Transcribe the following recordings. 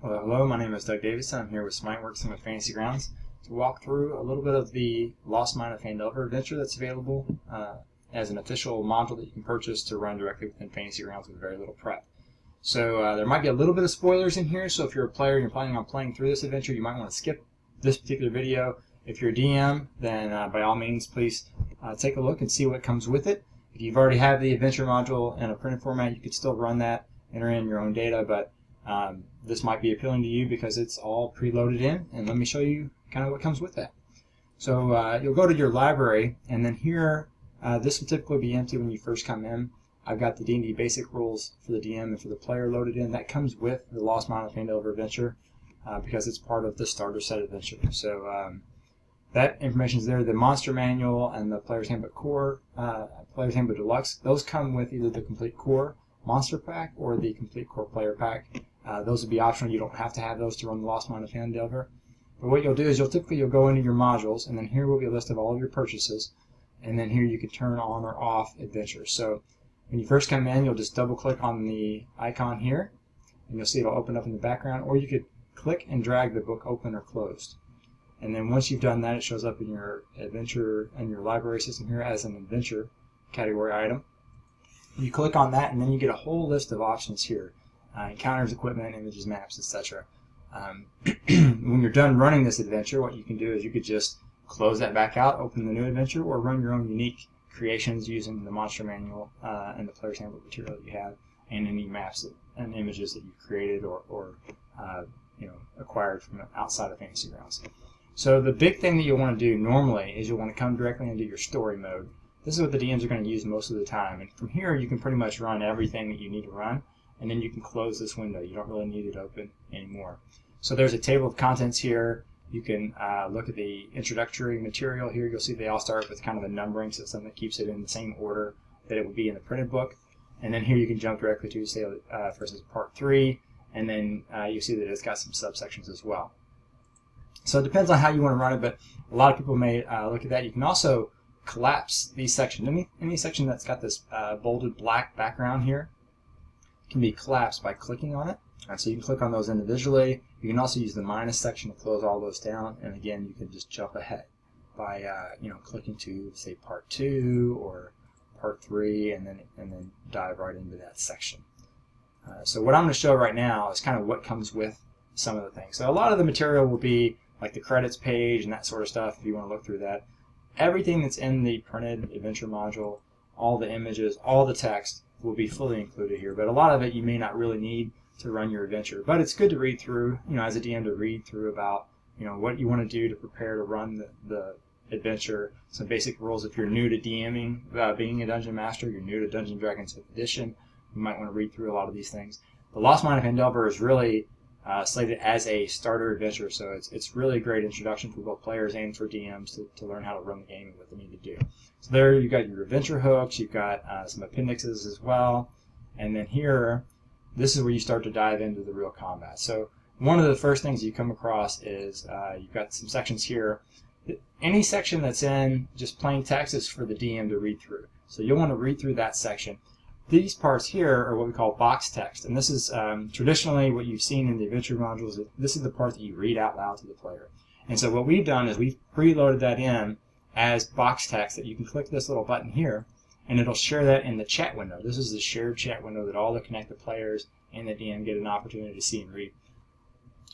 Hello, my name is Doug Davis. I'm here with Smiteworks and with Fantasy Grounds to walk through a little bit of the Lost Mine of Phandelver adventure that's available as an official module that you can purchase to run directly within Fantasy Grounds with very little prep. So there might be a little bit of spoilers in here, so if you're a player and you're planning on playing through this adventure, you might want to skip this particular video. If you're a DM, then by all means, please take a look and see what comes with it. If you've already have the adventure module in a printed format, you could still run that, enter in your own data, but this might be appealing to you because it's all preloaded in, and let me show you kind of what comes with that. So you'll go to your library, and then here, this will typically be empty when you first come in. I've got the D&D basic rules for the DM and for the player loaded in. That comes with the Lost Mine of Phandelver adventure because it's part of the starter set adventure. So that information is there. The monster manual and the Player's Handbook Core, Player's Handbook Deluxe, those come with either the complete core monster pack or the complete core player pack. Those would be optional. You don't have to have those to run the Lost Mine of Phandelver. But what you'll do is you'll go into your modules, and then here will be a list of all of your purchases, and then here you can turn on or off adventures. So when you first come in, you'll just double click on the icon here, and you'll see it'll open up in the background, or you could click and drag the book open or closed. And then once you've done that, it shows up in your adventure and your library system here as an adventure category item. You click on that, and then you get a whole list of options here. Encounters, equipment, images, maps, etc. When you're done running this adventure, what you can do is you could just close that back out, open the new adventure, or run your own unique creations using the monster manual and the Player's Handbook material that you have, and any maps and images that you've created or acquired from outside of Fantasy Grounds. So the big thing that you'll want to do normally is you'll want to come directly into your story mode. This is what the DMs are going to use most of the time, and from here you can pretty much run everything that you need to run, and then you can close this window. You don't really need it open anymore. So there's a table of contents here. You can look at the introductory material here. You'll see they all start with kind of a numbering system that keeps it in the same order that it would be in the printed book. And then here you can jump directly to, say, for instance, part 3, and then you see that it's got some subsections as well. So it depends on how you want to run it, but a lot of people may look at that. You can also collapse these sections. Any section that's got this bolded black background here can be collapsed by clicking on it. So you can click on those individually. You can also use the minus section to close all those down, and again you can just jump ahead by clicking to, say, part 2 or part 3, and then dive right into that section. So what I'm going to show right now is kind of what comes with some of the things. So a lot of the material will be like the credits page and that sort of stuff if you want to look through that. Everything that's in the printed adventure module, all the images, all the text will be fully included here, but a lot of it you may not really need to run your adventure. But it's good to read through, as a DM, to read through about what you want to do to prepare to run the adventure. Some basic rules if you're new to DMing, being a dungeon master, you're new to Dungeons & Dragons 5th edition, you might want to read through a lot of these things. The Lost Mine of Phandelver is really slated as a starter adventure, so it's really a great introduction for both players and for DMs to learn how to run the game and what they need to do. So there you've got your adventure hooks, you've got some appendixes as well, and then here, this is where you start to dive into the real combat. So one of the first things you come across is you've got some sections here. Any section that's in just plain text is for the DM to read through. So you'll want to read through that section. These parts here are what we call box text, and this is traditionally what you've seen in the adventure modules. This is the part that you read out loud to the player. And so what we've done is we've preloaded that in as box text that you can click this little button here, and it'll share that in the chat window. This is the shared chat window that all the connected players and the DM get an opportunity to see and read.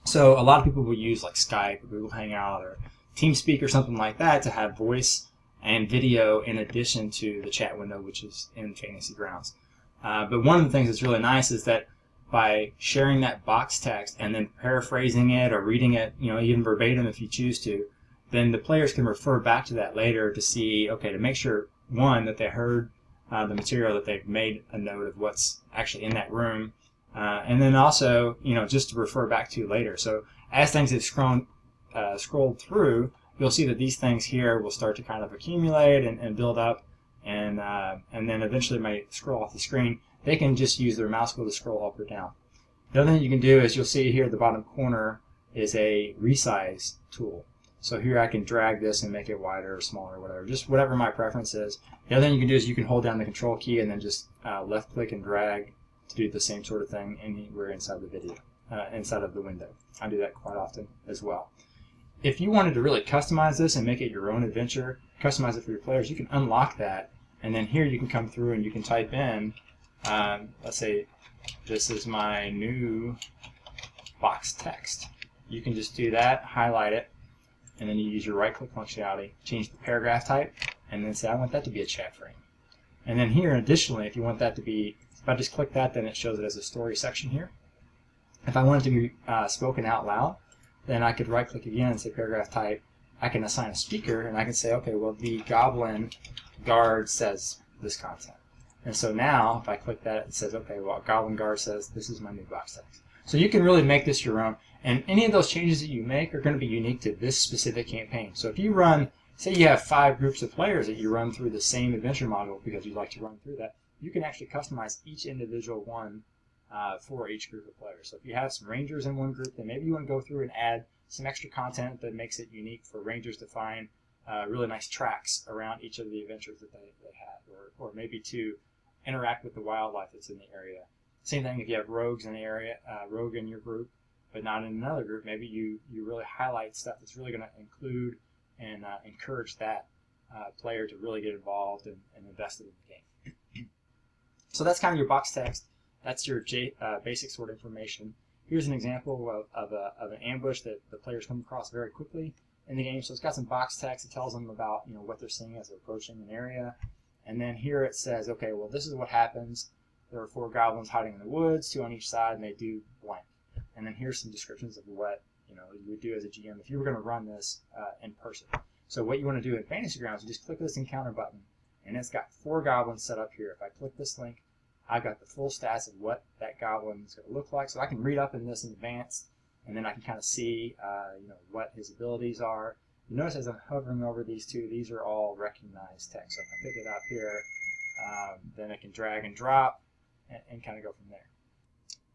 So a lot of people will use like Skype or Google Hangout or TeamSpeak or something like that to have voice and video in addition to the chat window, which is in Fantasy Grounds. But one of the things that's really nice is that by sharing that box text and then paraphrasing it or reading it, even verbatim if you choose to, then the players can refer back to that later to see, to make sure, one, that they heard the material, that they've made a note of what's actually in that room, and then also, just to refer back to later. So as things have scrolled through, you'll see that these things here will start to kind of accumulate and build up, and then eventually might scroll off the screen. They can just use their mouse wheel to scroll up or down. The other thing you can do is you'll see here at the bottom corner is a Resize Tool. So here I can drag this and make it wider or smaller or whatever, just whatever my preference is. The other thing you can do is you can hold down the control key and then just left click and drag to do the same sort of thing anywhere inside the video. inside of the window. I do that quite often as well. If you wanted to really customize this and make it your own adventure, customize it for your players, you can unlock that, and then here you can come through and you can type in, let's say this is my new box text. You can just do that, highlight it, and then you use your right-click functionality, change the paragraph type, and then say I want that to be a chat frame. And then here, additionally, if you want that to be, if I just click that, then it shows it as a story section here. If I want it to be spoken out loud, then I could right-click again and say paragraph type. I can assign a speaker, and I can say, okay, well, the Goblin Guard says this content. And so now, if I click that, it says, okay, well, Goblin Guard says this is my new box text. So you can really make this your own, and any of those changes that you make are going to be unique to this specific campaign. So if you run, say you have 5 groups of players that you run through the same adventure module because you like to run through that, you can actually customize each individual one for each group of players. So if you have some Rangers in one group, then maybe you want to go through and add some extra content that makes it unique for Rangers to find really nice tracks around each of the adventures that they have, or maybe to interact with the wildlife that's in the area. Same thing if you have rogues in the area, rogue in your group, but not in another group. Maybe you really highlight stuff that's really going to include and encourage that player to really get involved and invested in the game. So that's kind of your box text. That's your basic sort of information. Here's an example of an ambush that the players come across very quickly in the game. So it's got some box text. It tells them about what they're seeing as they're approaching an area. And then here it says, okay, well, this is what happens. There are 4 goblins hiding in the woods, 2 on each side, and they do blank. And then here's some descriptions of what you would do as a GM if you were going to run this in person. So what you want to do in Fantasy Grounds, you just click this encounter button, and it's got 4 goblins set up here. If I click this link, I've got the full stats of what that goblin is going to look like. So I can read up in this in advance, and then I can kind of see what his abilities are. You notice as I'm hovering over these 2, these are all recognized text. So if I pick it up here, then I can drag and drop and kind of go from there.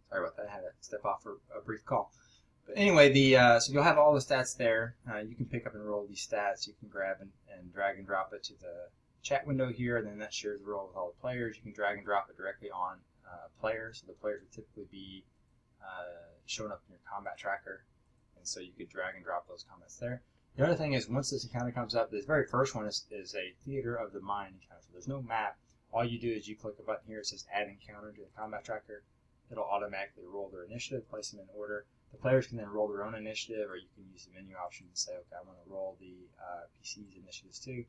Sorry about that. I had to step off for a brief call. But anyway, so you'll have all the stats there. You can pick up and roll these stats. You can grab and drag and drop it to the chat window here, and then that shares the role with all the players. You can drag and drop it directly on players. So the players would typically be showing up in your combat tracker, and so you could drag and drop those comments there. The other thing is, once this encounter comes up, this very first one is a Theater of the Mind encounter. So there's no map. All you do is you click a button here. It says Add Encounter to the combat tracker. It'll automatically roll their initiative, place them in order. The players can then roll their own initiative, or you can use the menu option and say, okay, I want to roll the PC's initiatives too.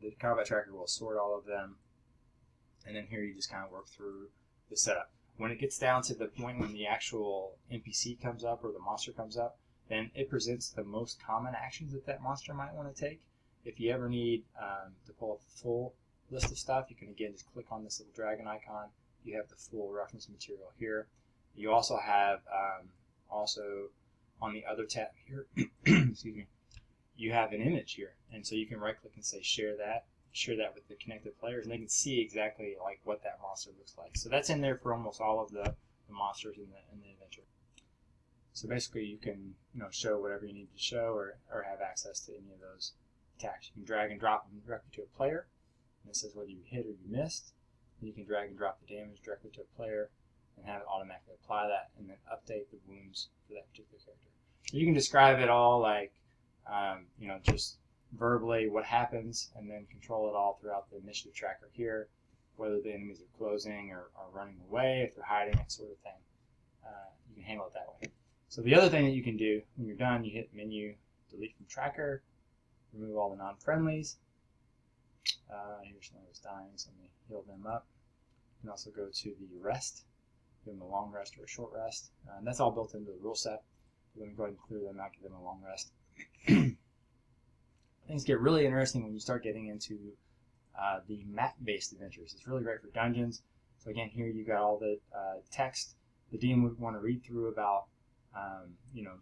The combat tracker will sort all of them, and then here you just kind of work through the setup. When it gets down to the point when the actual NPC comes up or the monster comes up, then it presents the most common actions that monster might want to take. If you ever need to pull up the full list of stuff, you can again just click on this little dragon icon. You have the full reference material here. You also have also on the other tab here, excuse me, you have an image here, and so you can right click and say share that with the connected players, and they can see exactly like what that monster looks like. So that's in there for almost all of the monsters in the adventure. So basically you can show whatever you need to show or have access to any of those attacks. You can drag and drop them directly to a player, and it says whether you hit or you missed. And you can drag and drop the damage directly to a player and have it automatically apply that and then update the wounds for that particular character. So you can describe it all like just verbally what happens, and then control it all throughout the initiative tracker here, whether the enemies are closing or running away, if they're hiding, that sort of thing. You can handle it that way. So the other thing that you can do when you're done, you hit menu, delete from tracker, remove all the non-friendlies. Here's somebody who's dying, so let me heal them up. You can also go to the rest, give them a long rest or a short rest. And that's all built into the rule set. We're going to go ahead and clear them out, give them a long rest. Things get really interesting when you start getting into the map-based adventures. It's really great for dungeons. So again, here you got all the text the DM would want to read through about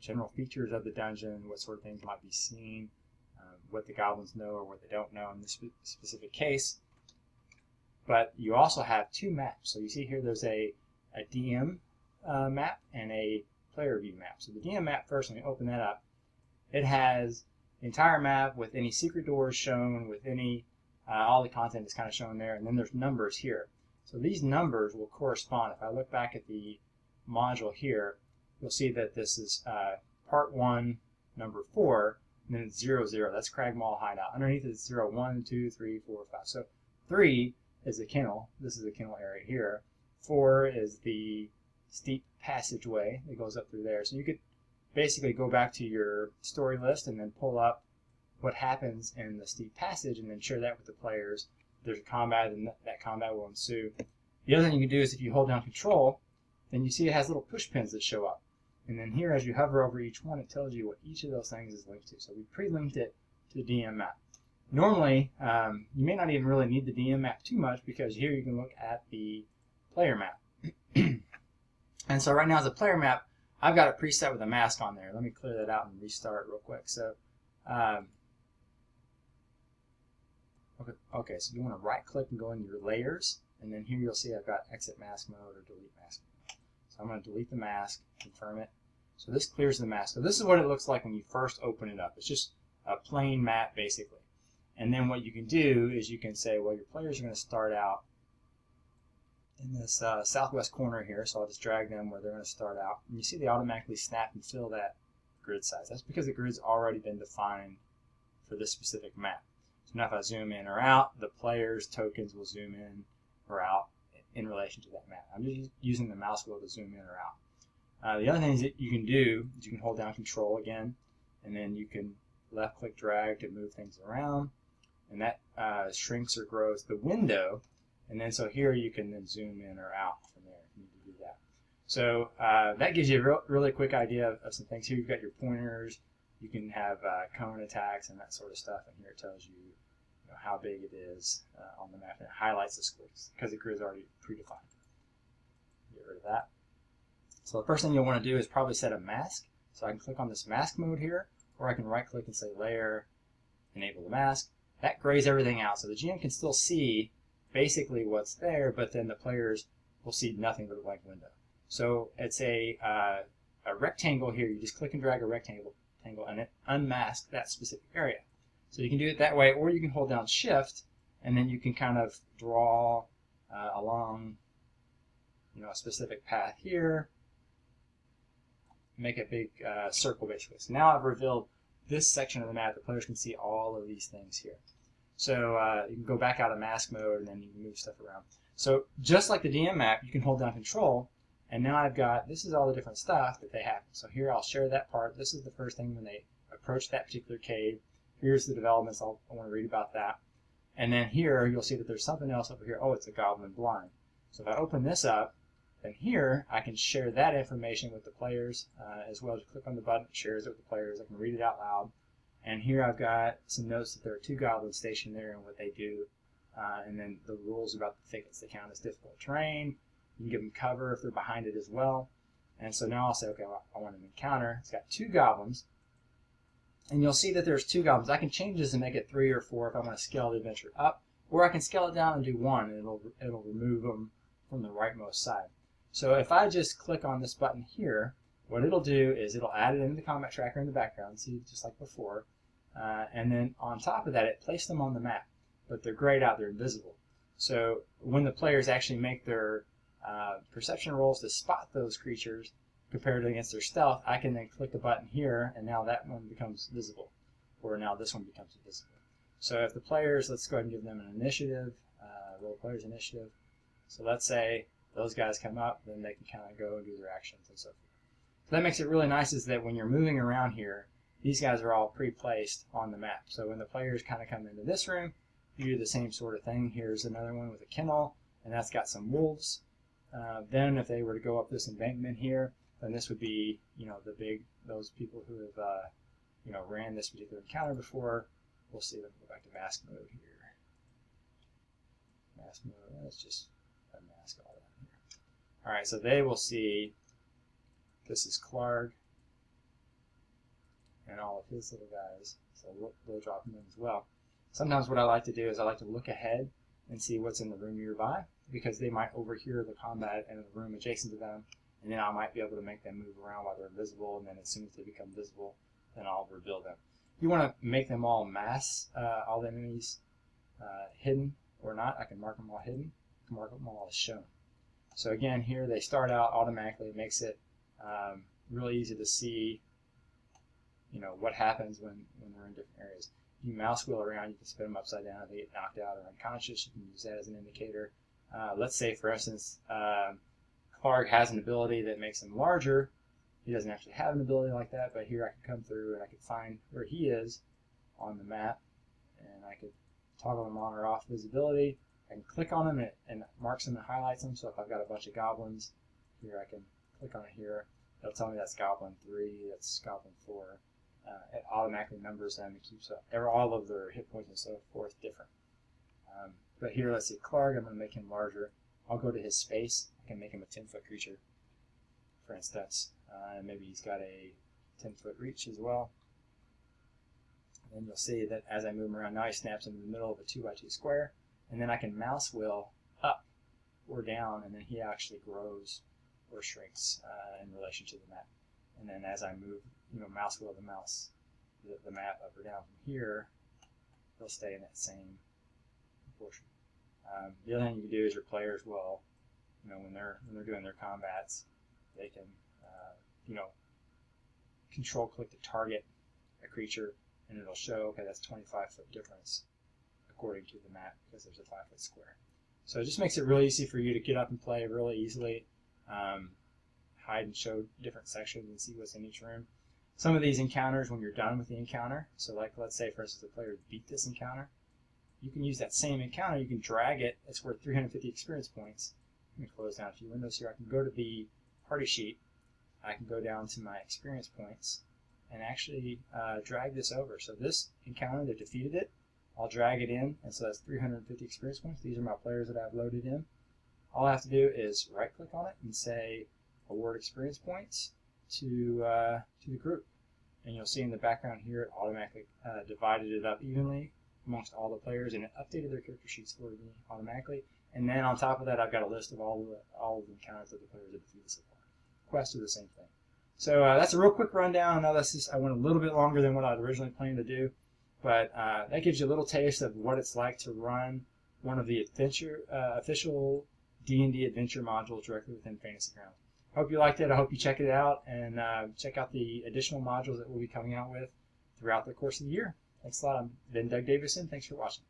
general features of the dungeon, what sort of things might be seen, what the goblins know or what they don't know in this specific case. But you also have 2 maps. So you see here there's a DM map and a player view map. So the DM map first, let me open that up. It has the entire map with any secret doors shown, with any all the content is kind of shown there, and then there's numbers here. So these numbers will correspond. If I look back at the module here, you'll see that this is part 1, number 4, and then it's 0, 0. That's Crag Mall Hideout. Underneath it's 0, 1, 2, 3, 4, 5. So 3 is the kennel. This is the kennel area here. 4 is the steep passageway that goes up through there. So you could basically go back to your story list and then pull up what happens in the steep passage and then share that with the players. If there's a combat, then that combat will ensue. The other thing you can do is if you hold down control, then you see it has little push pins that show up. And then here, as you hover over each one, it tells you what each of those things is linked to. So we pre-linked it to the DM map. Normally, you may not even really need the DM map too much because here you can look at the player map. And so right now as a player map, I've got it preset with a mask on there. Let me clear that out and restart real quick. So, okay, so you want to right click and go into your layers, and then here you'll see I've got exit mask mode or delete mask mode. So I'm going to delete the mask, confirm it. So this clears the mask. So this is what it looks like when you first open it up. It's just a plain map basically. And then what you can do is you can say, well, your players are going to start out in this southwest corner here, so I'll just drag them where they're going to start out. And you see they automatically snap and fill that grid size. That's because the grid's already been defined for this specific map. So now if I zoom in or out, the players' tokens will zoom in or out in relation to that map. I'm just using the mouse wheel to zoom in or out. The other things that you can do is you can hold down control again, and then you can left click drag to move things around, and that shrinks or grows the window. And then so here you can then zoom in or out from there if you need to do that. So that gives you a really quick idea of some things. Here you've got your pointers. You can have cone attacks and that sort of stuff. And here it tells you, how big it is on the map. And it highlights the squares because the grid is already predefined. Get rid of that. So the first thing you'll want to do is probably set a mask. So I can click on this mask mode here, or I can right click and say layer, enable the mask. That grays everything out. So the GM can still see basically what's there, but then the players will see nothing but a blank window. So it's a rectangle here. You just click and drag a rectangle and it unmasks that specific area. So you can do it that way, or you can hold down Shift, and then you can kind of draw along a specific path here, make a big circle basically. So now I've revealed this section of the map. The players can see all of these things here. So you can go back out of mask mode, and then you can move stuff around. So just like the DM map, you can hold down control, and now I've got, this is all the different stuff that they have. So here I'll share that part. This is the first thing when they approach that particular cave. Here's the developments. I want to read about that. And then here you'll see that there's something else over here. Oh, it's a goblin blind. So if I open this up, then here I can share that information with the players as well. Just click on the button, it shares it with the players. I can read it out loud. And here I've got some notes that there are 2 goblins stationed there and what they do. And then the rules about the thickets. They count as difficult terrain. You can give them cover if they're behind it as well. And so now I'll say, okay, well, I want an encounter. It's got 2 goblins. And you'll see that there's 2 goblins. I can change this and make it 3 or 4 if I want to scale the adventure up. Or I can scale it down and do 1, and it'll remove them from the rightmost side. So if I just click on this button here, what it'll do is it'll add it into the combat tracker in the background, see, just like before. And then on top of that, it placed them on the map. But they're grayed out, they're invisible. So when the players actually make their perception rolls to spot those creatures compared against their stealth, I can then click a button here, and now that one becomes visible. Or now this one becomes invisible. So if the players, let's go ahead and give them an initiative, roll players initiative. So let's say those guys come up, then they can kind of go and do their actions and so forth. So that makes it really nice is that when you're moving around here, these guys are all pre-placed on the map. So when the players kind of come into this room, you do the same sort of thing. Here's another one with a kennel, and that's got some wolves. Then if they were to go up this embankment here, then this would be, those people who have, ran this particular encounter before. We'll see. Let me go back to mask mode here. Mask mode, let's just unmask all that here. All right, so they will see, this is Clark and all of his little guys. So they'll drop them in as well. Sometimes what I like to do is I like to look ahead and see what's in the room nearby, because they might overhear the combat in the room adjacent to them, and then I might be able to make them move around while they're invisible, and then as soon as they become visible, then I'll reveal them. If you want to make them all all the enemies hidden or not, I can mark them all hidden. I can mark them all as shown. So again, here they start out automatically. It makes it really easy to see, you know, what happens when they're in different areas. You mouse wheel around, you can spin them upside down. If they get knocked out or unconscious, you can use that as an indicator. Let's say, for instance, Clark has an ability that makes him larger. He doesn't actually have an ability like that, but here I can come through and I can find where he is on the map, and I could toggle him on or off visibility. I can click on him and it marks him and highlights him. So if I've got a bunch of goblins, here I can click on it here. It'll tell me that's Goblin 3, that's Goblin 4. It automatically numbers them and keeps all of their hit points and so forth different. But here, let's see, Clark, I'm going to make him larger. I'll go to his space. I can make him a 10-foot creature, for instance. And maybe he's got a 10-foot reach as well. And then you'll see that as I move him around, now he snaps into the middle of a 2x2 square. And then I can mouse wheel up or down, and then he actually grows or shrinks in relation to the map. And then as I move, mouse wheel the map up or down from here, he'll stay in that same proportion. The other thing you can do is your players will, when they're doing their combats, they can, control click to target a creature, and it'll show, okay, that's 25-foot difference according to the map because there's a 5-foot square. So it just makes it really easy for you to get up and play really easily, hide and show different sections and see what's in each room. Some of these encounters, when you're done with the encounter, so like let's say for instance the player beat this encounter, you can use that same encounter, you can drag it, it's worth 350 experience points. Let me close down a few windows here. I can go to the party sheet, I can go down to my experience points and actually drag this over. So this encounter, they defeated it, I'll drag it in, and so that's 350 experience points. These are my players that I've loaded in. All I have to do is right click on it and say award experience points to the group. And you'll see in the background here it automatically divided it up evenly amongst all the players, and it updated their character sheets for me automatically. And then on top of that, I've got a list of all the encounters that the players have defeated so far. Quests are the same thing. So that's a real quick rundown. I know I went a little bit longer than what I'd originally planned to do, but that gives you a little taste of what it's like to run one of the official D&D adventure modules directly within Fantasy Grounds. I hope you liked it. I hope you check it out and check out the additional modules that we'll be coming out with throughout the course of the year. Thanks a lot. I've been Doug Davison. Thanks for watching.